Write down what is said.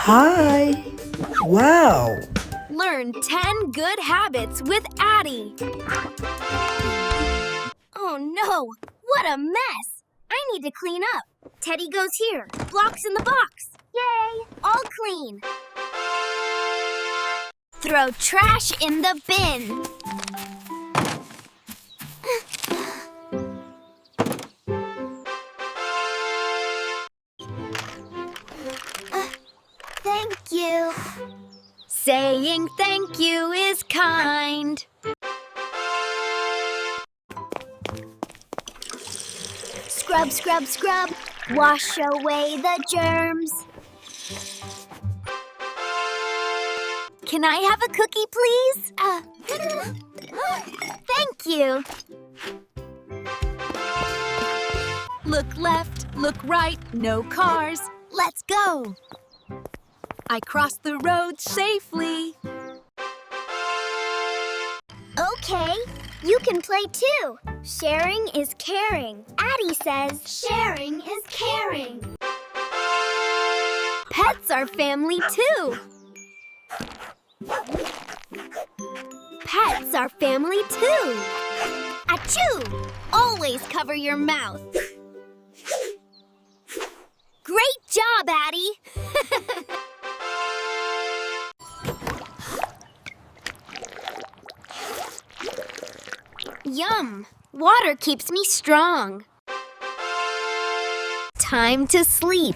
Hi! Wow! Learn 10 good habits with Atty. Oh no! What a mess! I need to clean up. Teddy goes here. Blocks in the box. Yay! All clean. Throw trash in the bin. Thank you. Saying thank you is kind. Scrub, scrub, scrub. Wash away the germs. Can I have a cookie, please? Thank you. Look left, look right, no cars. Let's go. I crossed the road safely. Okay, you can play too. Sharing is caring. Atty says sharing is caring. Pets are family too. Pets are family too. Achoo! Always cover your mouth. Great job, Atty! Yum! Water keeps me strong. Time to sleep.